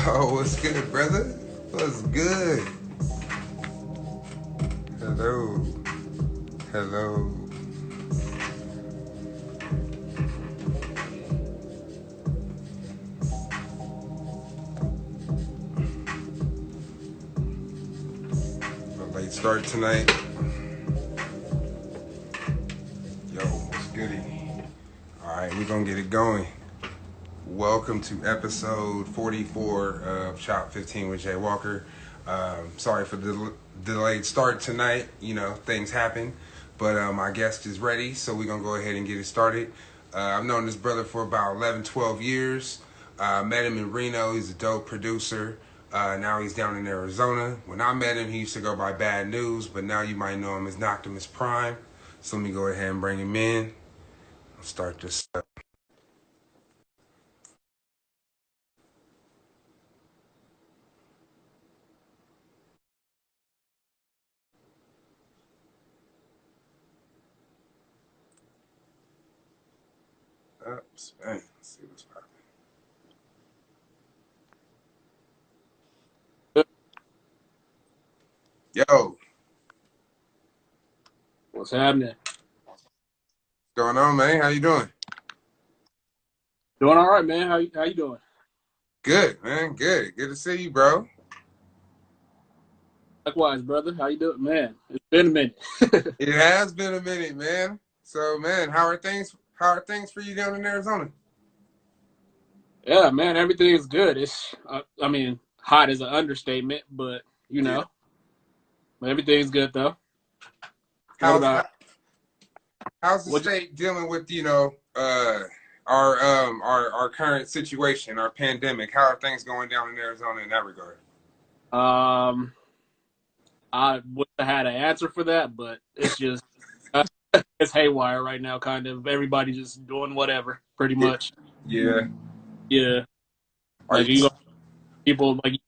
Oh, what's good, brother? What's good? Hello. Hello. A late start tonight. Yo, what's goody? Alright, we're gonna get it going. Welcome to episode 44 of Shop 15 with Jay Walker. Sorry for the delayed start tonight. You know, things happen. But my guest is ready, so we're going to go ahead and get it started. I've known this brother for about 11, 12 years. Met him in Reno. He's a dope producer. Now he's down in Arizona. When I met him, he used to go by Bad News, but now you might know him as Knocktimus Prime. So let me go ahead and bring him in. I'll start this up. Oops, man. Let's see what's popping. Yo, What's happening? what's going on, man? How you doing? Doing all right, man. How you doing? Good, man. Good. Good to see you, bro. Likewise, brother. How you doing, man? It's been a minute. It has been a minute, man. So, man, how are things? How are things for you down in Arizona? Yeah, man. Everything's good. I mean, hot is an understatement, but Yeah. but everything's good though. What How's about how's the what? state dealing with our current situation, our pandemic? How are things going down in Arizona in that regard? Um, I wish I had an answer for that, but it's just it's haywire right now. Kind of everybody just doing whatever, pretty Yeah. much. Yeah. Yeah, Are like you? you got people like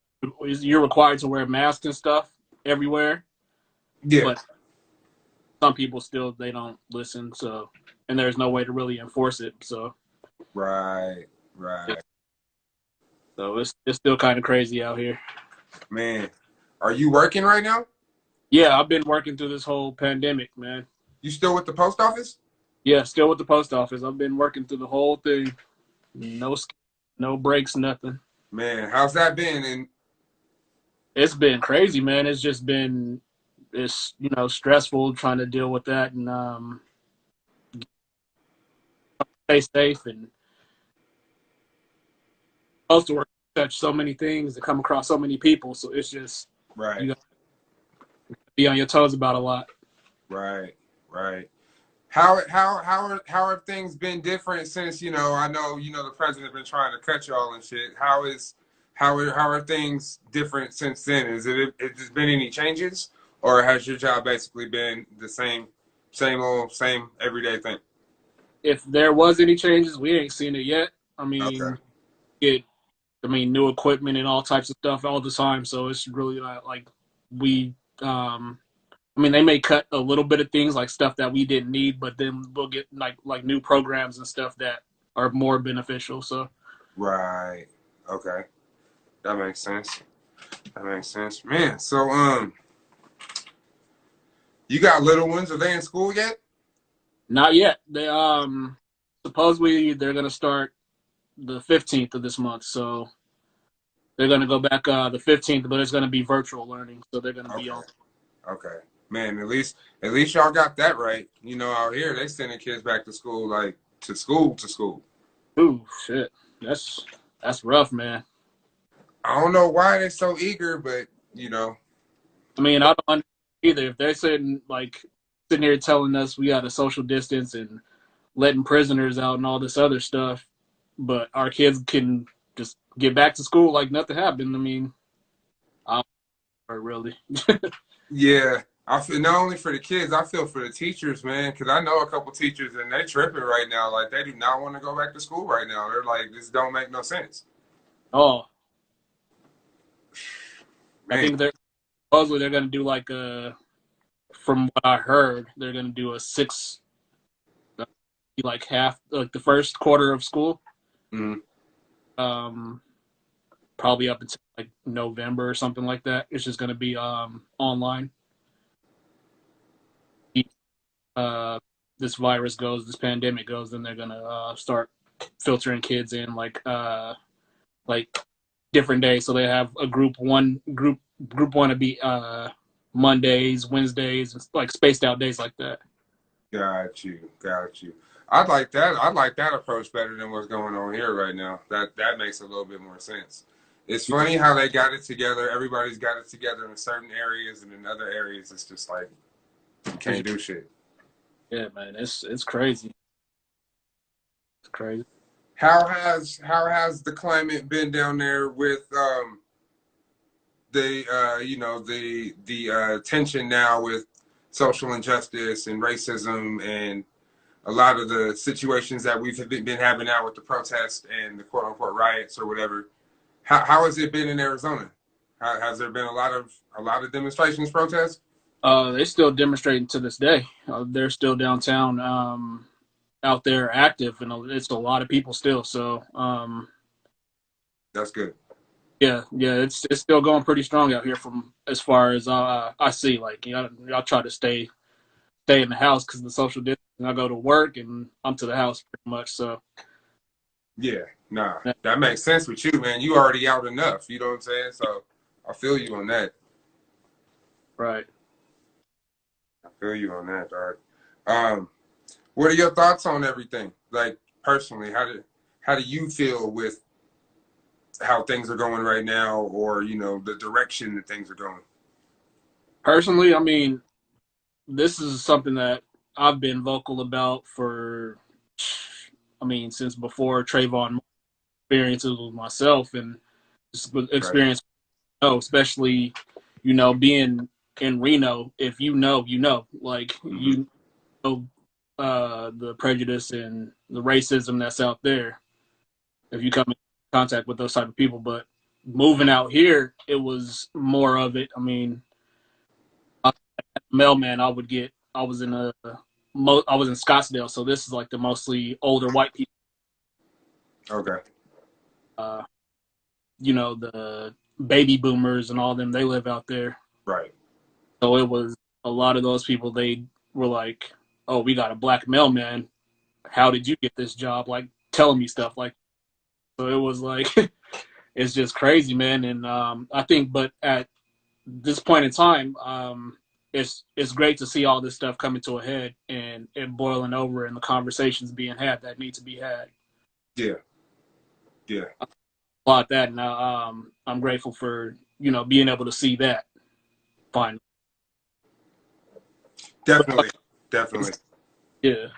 you're required to wear masks and stuff everywhere, Yeah. but some people still they don't listen, so and there's no way to really enforce it, so Right. Right. it's it's still kind of crazy out here. Man, are you working right now? Yeah, I've been working through this whole pandemic, man. You still with the post office? Yeah, still with the post office. I've been working through the whole thing. No no breaks, nothing. Man, how's that been? And It's been crazy, man. It's just been it's stressful trying to deal with that and stay safe and supposed to work touch so many things and come across so many people, so it's just right. you got to be on your toes about a lot. Right. Right. How have things been different since I know the president been trying to cut y'all and shit. How are things different since then? Has there been any changes, or has your job basically been the same old same everyday thing? If there was any changes, we ain't seen it yet. I Okay. mean, it. I mean, new equipment and all types of stuff all the time. So it's really not like we. I mean, they may cut a little bit of things like stuff that we didn't need, but then we'll get like new programs and stuff that are more beneficial. So Right. Okay. That makes sense. That makes sense, man. So you got little ones? Are they in school yet? not yet. They supposedly they're gonna start the 15th of this month. So they're gonna go back the 15th, but it's gonna be virtual learning. So they're gonna be Okay. on. Okay. Man, at least y'all got that right. Out here they sending kids back to school, like to school. Ooh, shit. That's that's rough, man. I don't know why they're so eager, but you know. I mean, I don't understand either. If they're sitting here telling us we got to social distance and letting prisoners out and all this other stuff, but our kids can just get back to school like nothing happened. I mean, I don't really. Yeah, I feel not only for the kids, I feel for the teachers, man, because I know a couple teachers and they tripping right now. Like they do not want to go back to school right now. They're like, this don't make no sense, Oh, I man. think they're supposedly they're gonna do like a from what I heard, they're gonna do a six, like half, like the first quarter of school, Mm-hmm. um, probably up until like November or something like that. It's just gonna be online. Uh, this virus goes, this pandemic goes, then they're gonna start filtering kids in like different days. So they have a group one to be Mondays, Wednesdays, like spaced out days like that. Got you, got you. I like that. I like that approach better than what's going on here right now. That makes a little bit more sense. It's funny how they got it together. Everybody's got it together in certain areas, and in other areas, it's just like you can't do shit. Yeah, man, it's crazy. It's crazy. How has the climate been down there with the tension now with social injustice and racism and a lot of the situations that we've been having now with the protests and the quote unquote riots or whatever. How has it been in Arizona? Has there been a lot of demonstrations, protests? They're still demonstrating to this day. They're still downtown, out there active, and it's a lot of people still. So, That's good. yeah, it's still going pretty strong out here from as far as I see. Like, y'all try to stay in the house because of the social distancing. I go to work and I'm to the house pretty much. So, Yeah, nah, yeah, that makes sense with you, man. You already out enough. You know what I'm saying? So I feel you on that. right. I feel you on that, dog. Um, what are your thoughts on everything? Like personally, how do you feel with how things are going right now, or the direction that things are going? Personally, I mean, this is something that I've been vocal about for, I mean, since before Trayvon experiences with myself and Right. experience, especially, being in Reno. If like Hmm. know, the prejudice and the racism that's out there. If you come in contact with those type of people, but moving out here, it was more of it. I mean, mailman, I was in I was in Scottsdale, so this is like the mostly older white people. Okay. Uh, the baby boomers and all them, they live out there. Right. So it was a lot of those people. They were like, "Oh, we got a black mailman. How did you get this job?" Like telling me stuff like. So it was like, it's just crazy, man. And I think, but at this point in time, it's great to see all this stuff coming to a head and it boiling over and the conversations being had that need to be had Yeah. Yeah. about that. And I'm grateful for being able to see that finally. Definitely. It's, Definitely. yeah,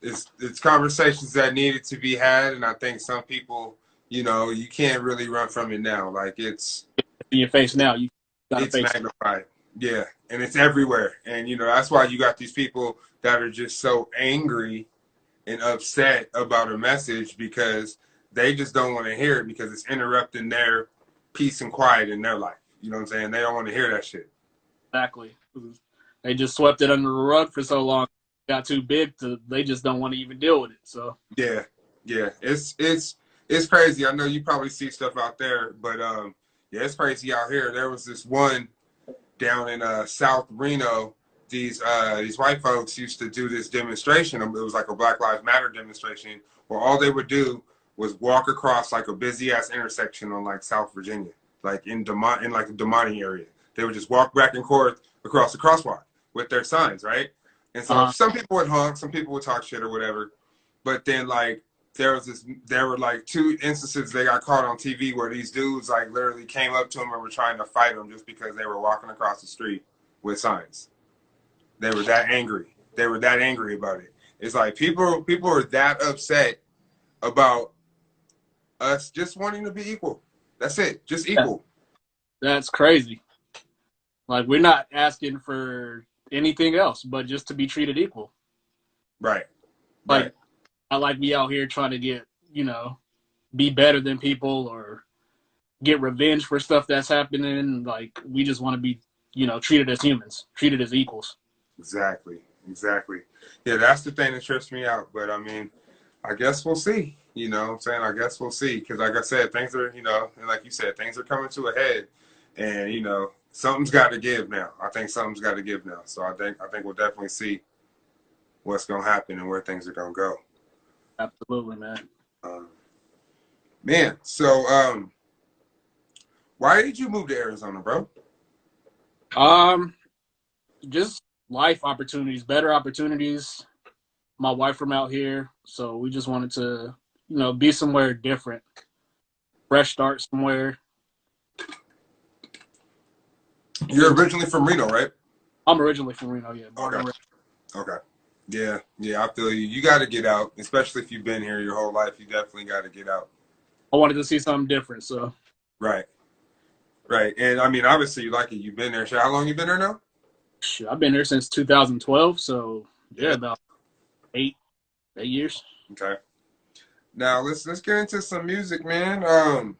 It's conversations that needed to be had, and I think some people, you can't really run from it now. Like in your face now. You got to it's face it. magnified. Yeah, and it's everywhere. And that's why you got these people that are just so angry and upset about a message because they just don't want to hear it because it's interrupting their peace and quiet in their life. You know what I'm saying? They don't want to hear that shit. Exactly. They just swept it under the rug for so long. It got too big to. They just don't want to even deal with it. So Yeah, yeah. It's crazy. I know you probably see stuff out there, but yeah, it's crazy out here. There was this one down in South Reno. These white folks used to do this demonstration. It was like a Black Lives Matter demonstration where all they would do was walk across like a busy ass intersection on like South Virginia, like in like the Damani area. They would just walk back and forth across the crosswalk with their signs, right? And so uh, some people would honk, some people would talk shit or whatever. But then like there were like two instances they got caught on TV where these dudes like literally came up to them and were trying to fight them just because they were walking across the street with signs. They were that angry. They were that angry about it. It's like people are that upset about us just wanting to be equal. That's it. Just yeah, equal. that's crazy. Like we're not asking for anything else, but just to be treated equal. Right. Right. Like I like me out here trying to get be better than people or get revenge for stuff that's happening. Like we just want to be treated as humans, treated as equals. Exactly. Exactly. Yeah, that's the thing that trips me out. But I mean, I guess we'll see. You know what I'm saying? I guess we'll see. Because, like I said, things are, and like you said, things are coming to a head. And, something's got to give now. I think something's got to give now. So I think we'll definitely see what's going to happen and where things are going to go. Absolutely, man. Um, Man, so why did you move to Arizona, bro? Um, just life opportunities, better opportunities. My wife from out here, so we just wanted to, be somewhere different, fresh start somewhere. You're originally from Reno, right? I'm originally from Reno, yeah, born Okay. and raised. Okay. Yeah, yeah, I feel you. You got to get out, especially if you've been here your whole life. You definitely got to get out. I wanted to see something different, so Right, right. And I mean, obviously, you like it. You've been there. So how long you been there now? shit, I've been here since 2012, so yeah, Yeah. about 8 years. Okay. Now let's get into some music, man. I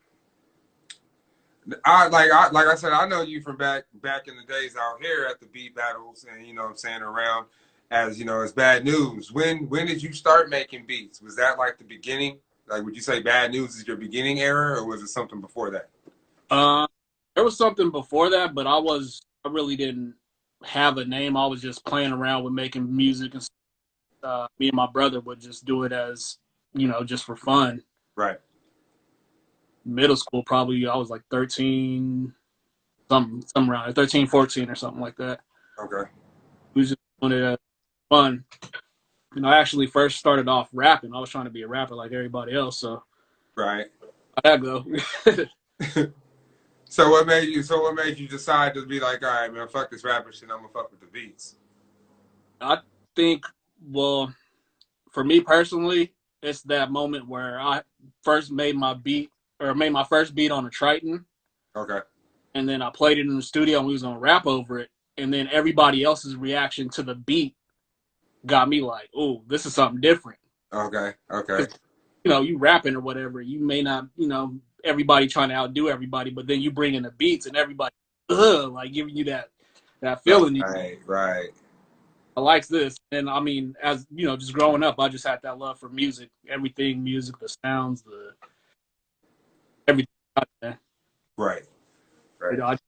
said, I know you from back in the days out here at the beat battles, and you know what I'm saying, around as as Bad News. When did you start making beats? Was that like the beginning? Like, would you say Bad News is your beginning era, or was it something before that? Uh, there was something before that, but I really didn't have a name. I was just playing around with making music, and me and my brother would just do it as just for fun. Right. Middle school, probably I was like 13, some around there, 13, 14 or something like that. Okay. We was just doing it as fun. I actually first started off rapping. I was trying to be a rapper like everybody else, so Right. how'd that go? So what made you decide to be like, all right, man, fuck this rapper shit. I'm gonna fuck with the beats. I think, well, for me personally, it's that moment where I first made my beat or made my first beat on a Triton, Okay. and then I played it in the studio and we was gonna rap over it, and then everybody else's reaction to the beat got me like, oh, this is something different. Okay. Okay. Because you rapping or whatever, you may not, everybody trying to outdo everybody, but then you bring in the beats and everybody, like giving you that feeling. Right. Right. I likes this, and I mean, as just growing up, I just had that love for music, everything, music, the sounds, the everything. Man. Right. Right. I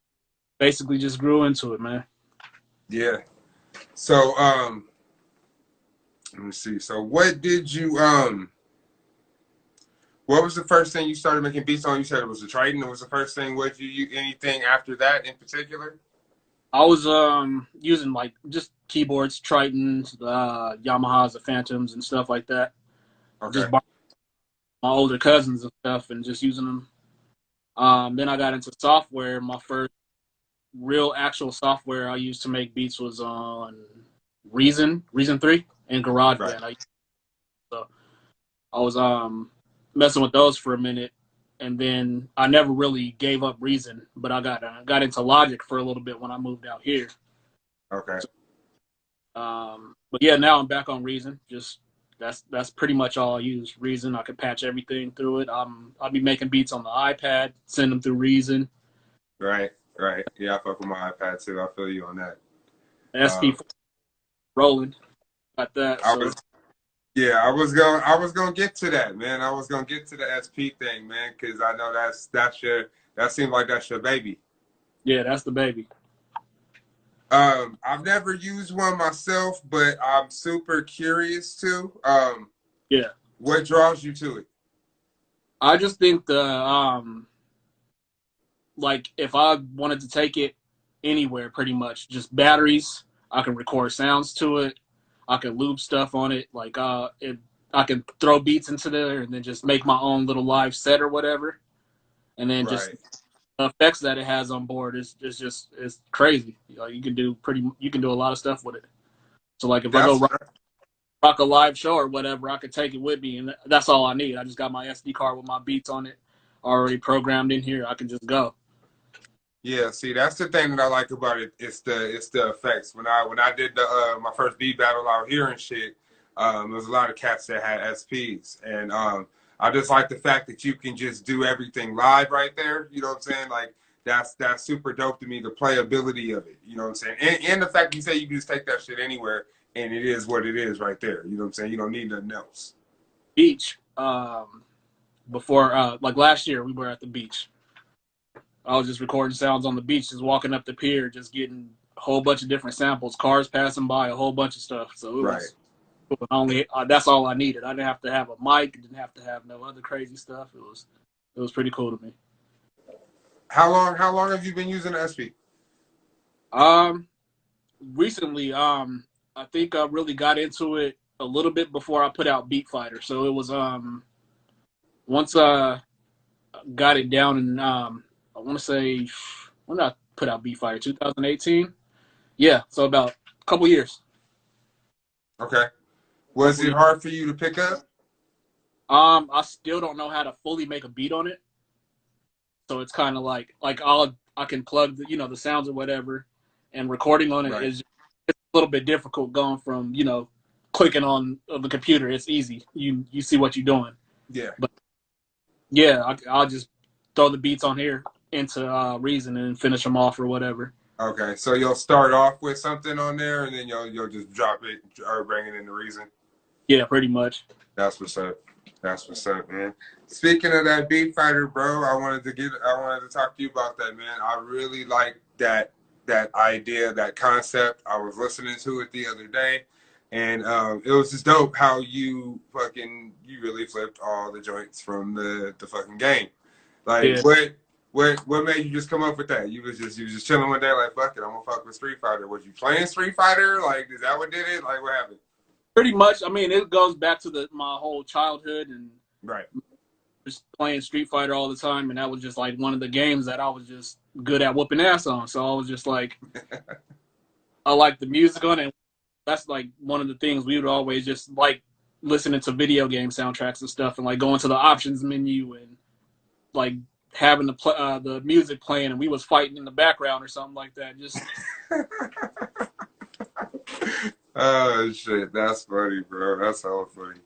basically just grew into it, man. Yeah. So let me see. So what was the first thing you started making beats on? You said it was the Triton. It was the first thing. What you anything after that in particular? I was using like just keyboards, Tritons, Yamahas, the Phantoms, and stuff like that. Okay. Just my older cousins and stuff, and just using them. Then I got into software. My first real actual software I used to make beats was on Reason 3, and Right. GarageBand. So I was messing with those for a minute, and then I never really gave up Reason, but I got into Logic for a little bit when I moved out here. Okay. So, but yeah, now I'm back on Reason. Just that's pretty much all I use. Reason. I can patch everything through it. I'll be making beats on the iPad, send them through Reason. Right. Right. Yeah, I fuck with my iPad too. I feel you on that. SP Um, rolling, got that. I So was Yeah, I was gonna get to that, man. I was gonna get to the SP thing, man, because I know that seems like that's your baby. yeah, that's the baby. I've never used one myself, but I'm super curious to. Yeah, What draws you to it? I just think the like if I wanted to take it anywhere, pretty much just batteries. I can record sounds to it. I can loop stuff on it. Like I can throw beats into there and then just make my own little live set or whatever. And then just Right. the effects that it has on board is just it's crazy. You can do a lot of stuff with it. So like if I go That's rock a live show or whatever, I could take it with me, and that's all I need. I just got my SD card with my beats on it already programmed in here. I can just go. Yeah, see, that's the thing that I like about it. It's the effects. When I did the my first beat battle out here and shit, there was a lot of cats that had SPs, and I just like the fact that you can just do everything live right there. You know what I'm saying? Like that's super dope to me. The playability of it, you know what I'm saying, and the fact you say you can just take that shit anywhere, and it is what it is right there. You know what I'm saying? You don't need nothing else. Beach. Before like last year, we were at the beach. I was just recording sounds on the beach, just walking up the pier, just getting a whole bunch of different samples, cars passing by, a whole bunch of stuff. So Right. it was only that's all I needed. I didn't have to have a mic, didn't have to have no other crazy stuff. It was pretty cool to me. How long have you been using the SP? Um, recently, I think I really got into it a little bit before I put out Beat Fighter. So it was once I got it down in I want to say when did I put out Beat Fighter 2018. Yeah, so about a couple years. Okay. Was Couple it years. hard for you to pick up? I still don't know how to fully make a beat on it. So it's kind of like I can plug the sounds or whatever, and recording on it Right. is it's a little bit difficult going from clicking on the computer. It's easy. You see what you're doing. Yeah. But yeah, I'll just throw the beats on here into Reason and finish them off or whatever. Okay. So you'll start off with something on there, and then you'll just drop it or bring it into Reason. Yeah, pretty much. That's what's up. That's what's up, man. Speaking of that Beat Fighter, bro, I wanted to talk to you about that, man. I really like that idea, that concept. I was listening to it the other day, and it was just dope how you really flipped all the joints from the fucking game. Like Yeah, what made you just come up with that? You was just chilling one day, like, fuck it, I'm gonna fuck with Street Fighter. Was you playing Street Fighter? Like, is that what did it? Like, what happened? pretty much. I mean, it goes back to my whole childhood and Right. just playing Street Fighter all the time, and that was just like one of the games that I was just good at whooping ass on. So I was just like, I like the music on it. That's like one of the things we would always just like listening to video game soundtracks and stuff, and like going to the options menu and like having the music playing, and we was fighting in the background or something like that. Just Oh shit, that's funny, bro. That's so funny.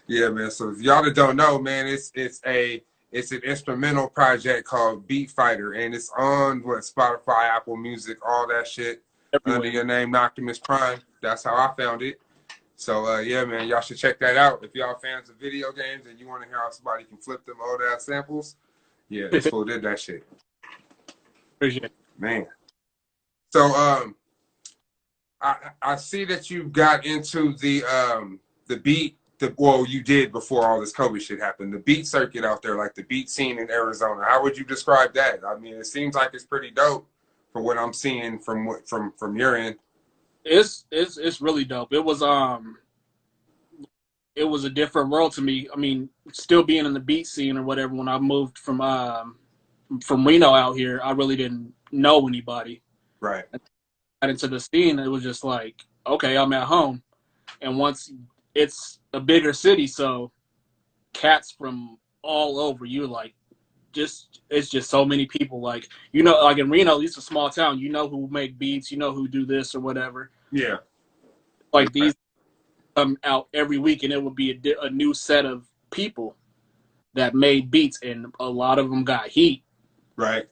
Yeah, man. So if y'all that don't know, man, it's an instrumental project called Beat Fighter, and it's on Spotify, Apple Music, all that shit under everywhere. your name, Knocktimus Prime. That's how I found it. So yeah, man, y'all should check that out. If y'all fans of video games and you want to hear how somebody can flip them old ass samples, yeah, this fool did that shit, Appreciate it. man. So I see that you got into the beat. Well, you did before all this COVID shit happened. The beat circuit out there, like the beat scene in Arizona. How would you describe that? I mean, it seems like it's pretty dope from what I'm seeing from your end. It's really dope. It was a different world to me. I mean, still being in the beat scene or whatever. When I moved from Reno out here, I really didn't know anybody. Right. I got into the scene, it was just like, okay, I'm at home. And once it's a bigger city, so cats from all over, you're like, it's just so many people. Like, like in Reno, it's a small town. You know who make beats, you know who do this or whatever. Yeah. Like these come out every week, and it would be a new set of people that made beats, and a lot of them got heat. Right.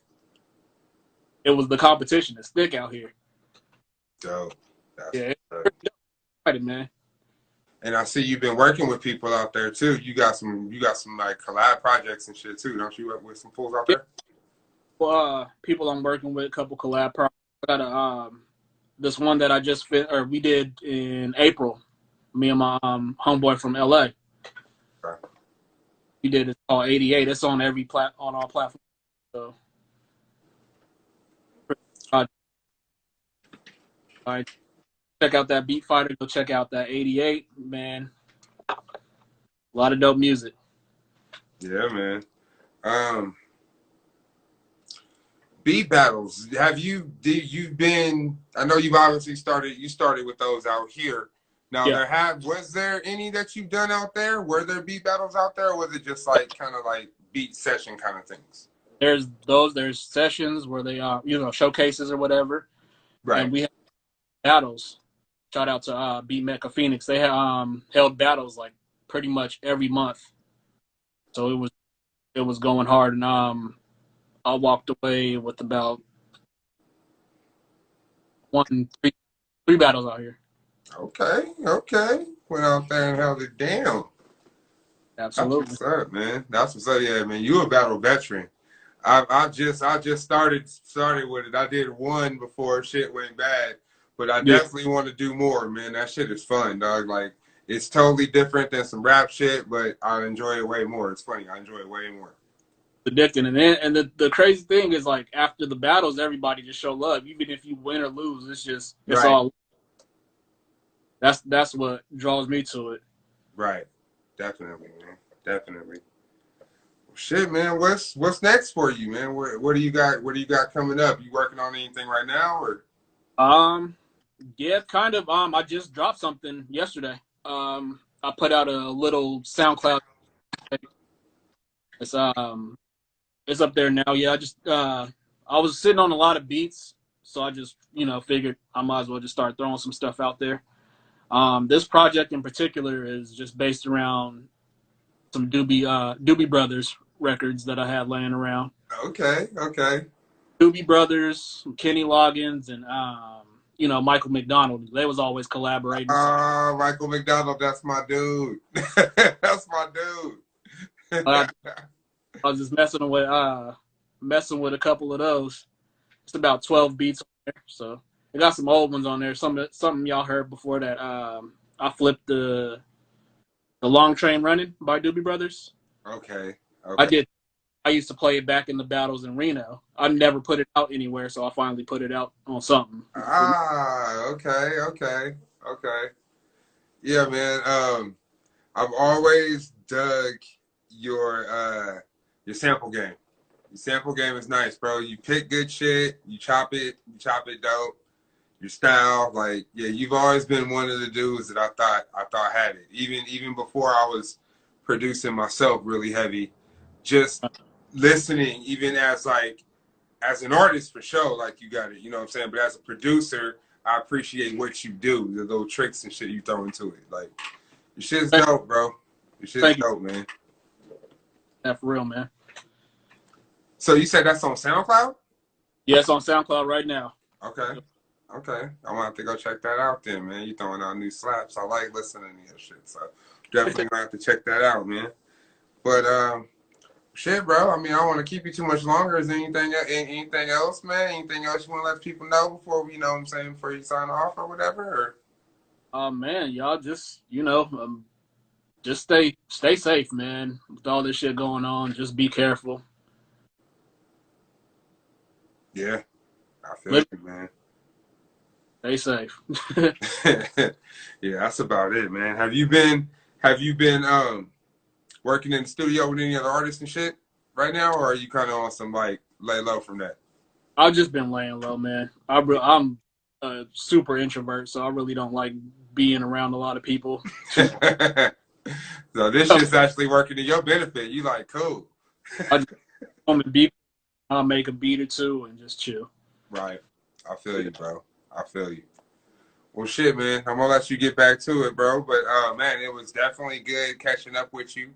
It was the competition that's thick out here. Dope. Yeah, Dope. excited, man. And I see you've been working with people out there too. You got some like collab projects and shit too, don't you? Work with some fools out there? People I'm working with, a couple collab projects. I got this one that I just we did in April. Me and my homeboy from LA. Okay. We did it called 88. It's on on all platforms. So check out that Beat Fighter. Go check out that 88, man. A lot of dope music. Yeah, man. Beat battles. You've been? I know you've obviously started. You started with those out here. Now Yeah. was there any that you've done out there? Were there beat battles out there, or was it just like kind of like beat session kind of things? There's sessions where they showcases or whatever. Right. And we have battles. Shout out to Beat Mecca Phoenix. They held battles like pretty much every month. So it was going hard, and I walked away with about three battles out here. Okay, okay. Went out there and held it down. That's Absolutely. what's up, man. That's what's up. Yeah, man. You a battle veteran. I just started with it. I did one before shit went bad, but I Yeah, definitely want to do more, man. That shit is fun, dog. Like it's totally different than some rap shit, but I enjoy it way more. It's funny. I enjoy it way more. addicting. And the crazy thing is like after the battles, everybody just show love. Even if you win or lose, it's Right, all that's what draws me to it. right. Definitely, man. Definitely. Well, shit, man. What's next for you, man? What do you got? What do you got coming up? You working on anything right now, or? Um, yeah, kind of. I just dropped something yesterday. I put out a little SoundCloud. It's it's up there now. Yeah, I was sitting on a lot of beats, so I just figured I might as well just start throwing some stuff out there. This project in particular is just based around some Doobie Brothers records that I had laying around. Okay, okay. Doobie Brothers, Kenny Loggins, and Michael McDonald. They was always collaborating. So Michael McDonald, that's my dude. That's my dude. I, I was just messing with a couple of those. It's about 12 beats on there, so I got some old ones on there. Something y'all heard before that. I flipped the Long Train Running by Doobie Brothers. Okay, I okay. did. I used to play it back in the battles in Reno. I never put it out anywhere, so I finally put it out on something. Okay, okay, okay. Yeah, man. I've always dug your uh your sample game. Your sample game is nice, bro. You pick good shit, you chop it dope. Your style, like, yeah, you've always been one of the dudes that I thought had it. Even before I was producing myself really heavy, just listening, even as an artist for sure, like you got it, you know what I'm saying? But as a producer, I appreciate what you do, the little tricks and shit you throw into it. Like your shit's dope, bro. Your shit's Thank you. dope, man. Yeah, for real, man. So you said that's on SoundCloud? Yeah, it's on SoundCloud right now. Okay. Okay. I'm gonna have to go check that out then, man. You throwing out new slaps. I like listening to your shit. So definitely gonna have to check that out, man. But shit, bro. I mean, I don't want to keep you too much longer. Is there anything else, man? Anything else you want to let people know before we, you know what I'm saying, before you sign off or whatever? Or Oh man, y'all just just stay safe, man. With all this shit going on, just be careful. yeah, I feel Live, you, man. stay safe. Yeah, that's about it, man. Have you been working in the studio with any other artists and shit right now, or are you kind of on some like lay low from that? I've just been laying low, man. I'm a super introvert, so I really don't like being around a lot of people. Too So this much. shit's actually working to your benefit. You like cool. I just come and beat. I'll make a beat or two and just chill. Right. I feel you, bro. I feel you. Well, shit, man. I'm gonna let you get back to it, bro. But man, it was definitely good catching up with you.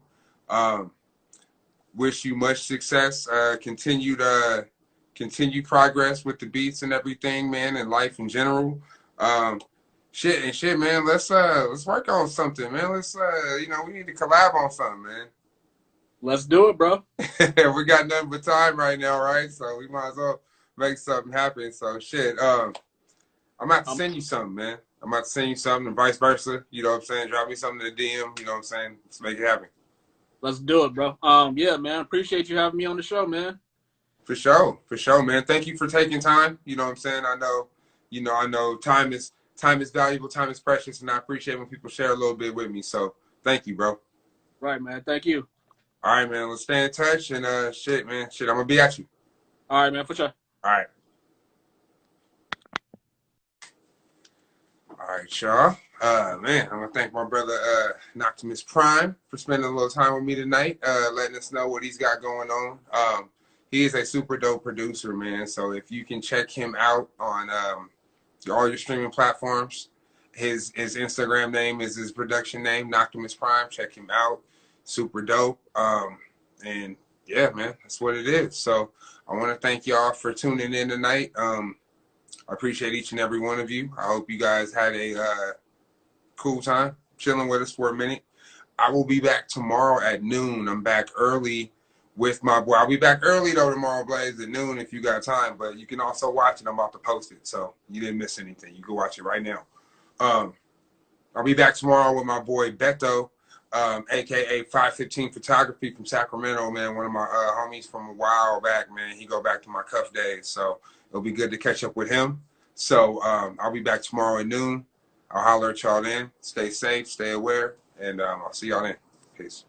Um, wish you much success. Continued progress with the beats and everything, man, and life in general. Um, shit, man. Let's work on something, man. We need to collab on something, man. Let's do it, bro. We got nothing but time right now, right? So we might as well make something happen. So shit. I'm about to Um, send you something, man. I'm about to send you something and vice versa. You know what I'm saying? Drop me something in the DM. You know what I'm saying? Let's make it happen. let's do it, bro. Yeah, man. Appreciate you having me on the show, man. For sure, man. Thank you for taking time. You know what I'm saying? I know time is valuable, time is precious, and I appreciate when people share a little bit with me. So thank you, bro. Right, man. Thank you. All right, man. Let's stay in touch and shit, man. Shit, I'm gonna be at you. All right, man. For sure. All right. All right, y'all. Man, I'm gonna thank my brother Knocktimus Prime for spending a little time with me tonight, letting us know what he's got going on. He is a super dope producer, man. So if you can check him out on all your streaming platforms, his Instagram name is his production name, Knocktimus Prime. Check him out. Super dope. And Yeah, man, that's what it is. So I want to thank y'all for tuning in tonight. I appreciate each and every one of you. I hope you guys had a cool time chilling with us for a minute. I will be back tomorrow at noon. I'm back early with my boy. I'll be back early though tomorrow, Blaze, at noon if you got time. But you can also watch it. I'm about to post it, so you didn't miss anything. You can watch it right now. Um, I'll be back tomorrow with my boy Beto, aka 515 Photography from Sacramento, man. One of my homies from a while back, man. He go back to my cuff days, so it'll be good to catch up with him. So I'll be back tomorrow at noon. I'll holler at y'all then. Stay safe, stay aware, and I'll see y'all then. Peace.